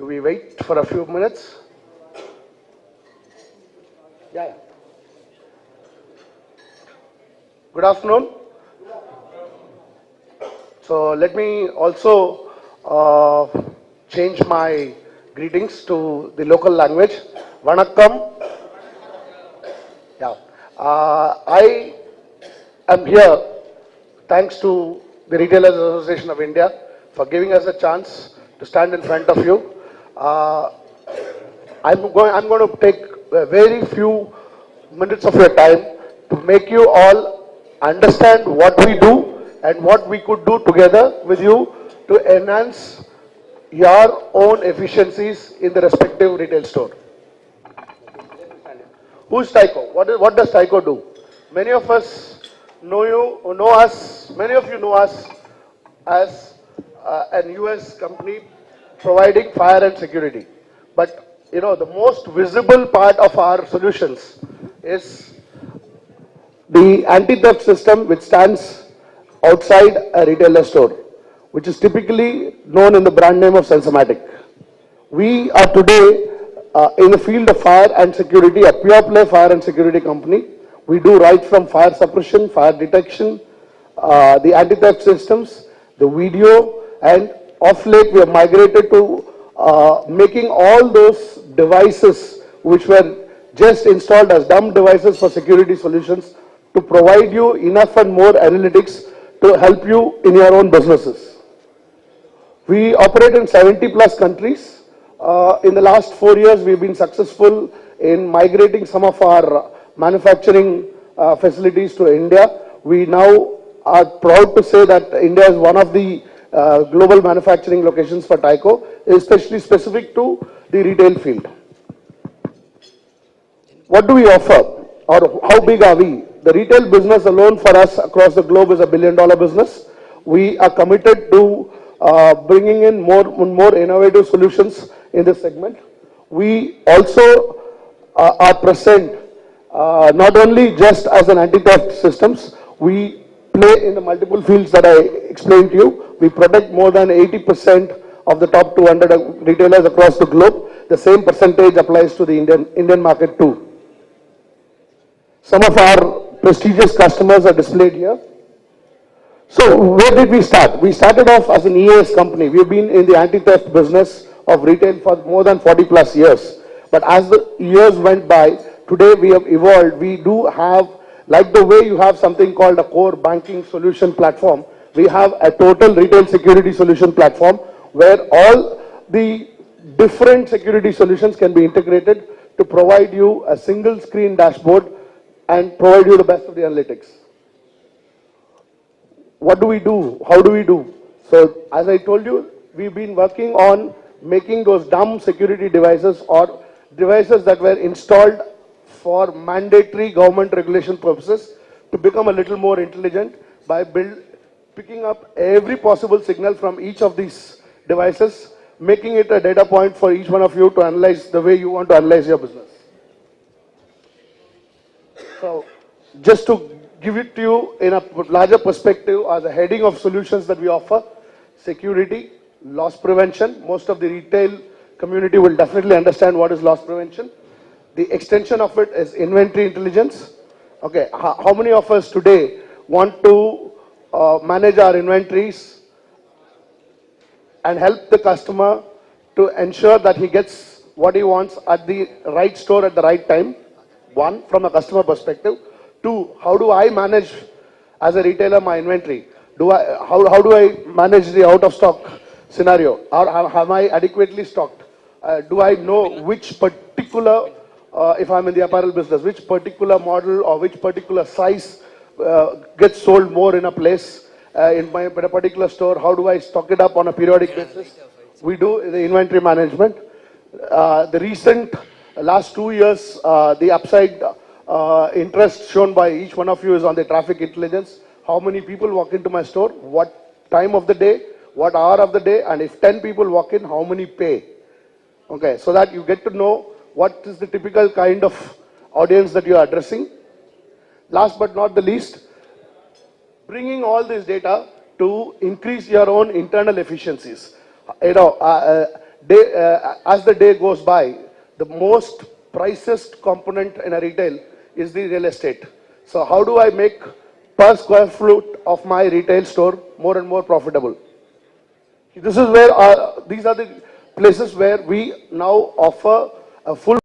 Do we wait for a few minutes? Yeah. Good afternoon. So let me also change my greetings to the local language. Vanakkam. Yeah. I am here thanks to the Retailers Association of India for giving us a chance to stand in front of you. I'm going to take a very few minutes of your time to make you all understand what we do and what we could do together with you to enhance your own efficiencies in the respective retail store. Who's Tyco? What does Tyco do? Many of us know us. Many of you know us as an US company providing fire and security. But the most visible part of our solutions is the anti-theft system, which stands outside a retailer store, which is typically known in the brand name of Sensomatic. We are today in the field of fire and security, a pure play fire and security company. We do right from fire suppression, fire detection, the anti-theft systems, the video, and of late we have migrated to making all those devices which were just installed as dumb devices for security solutions to provide you enough and more analytics to help you in your own businesses. We operate in 70 plus countries. In the last 4 years, we've been successful in migrating some of our manufacturing facilities to India. We now are proud to say that India is one of the global manufacturing locations for Tyco, especially specific to the retail field. What do we offer, or how big are we? The retail business alone for us across the globe is $1 billion business. We are committed to bringing in more innovative solutions in this segment. We also are present not only just as an anti-theft systems, we play in the multiple fields that I explained to you. We protect more than 80% of the top 200 retailers across the globe. The same percentage applies to the Indian market too. Some of our prestigious customers are displayed here. So where did we start? We started off as an EAS company. We've been in the anti-theft business of retail for more than 40 plus years. But as the years went by, today we have evolved. We do have, like the way you have something called a core banking solution platform, we have a total retail security solution platform where all the different security solutions can be integrated to provide you a single screen dashboard and provide you the best of the analytics. What do we do? How do we do? So as I told you, we've been working on making those dumb security devices or devices that were installed for mandatory government regulation purposes to become a little more intelligent by picking up every possible signal from each of these devices, making it a data point for each one of you to analyze the way you want to analyze your business. So just to give it to you in a larger perspective as a heading of solutions that we offer: security, loss prevention. Most of the retail community will definitely understand what is loss prevention. The extension of it is inventory intelligence. Okay, how many of us today want to manage our inventories and help the customer to ensure that he gets what he wants at the right store at the right time? One, from a customer perspective. Two, how do I manage as a retailer my inventory? How do I manage the out of stock scenario? Or am I adequately stocked? Do I know which particular, if I'm in the apparel business, which particular model or which particular size gets sold more in a place in a particular store? How do I stock it up on a periodic basis? We do the inventory management. The recent last 2 years, the upside interest shown by each one of you is on the traffic intelligence. How many people walk into my store, what time of the day, what hour of the day, and if 10 people walk in, how many pay? Okay, so that you get to know what is the typical kind of audience that you are addressing. Last but not the least, bringing all this data to increase your own internal efficiencies. as the day goes by, the most priciest component in a retail is the real estate. So how do I make per square foot of my retail store more and more profitable? This is where these are the places where we now offer a full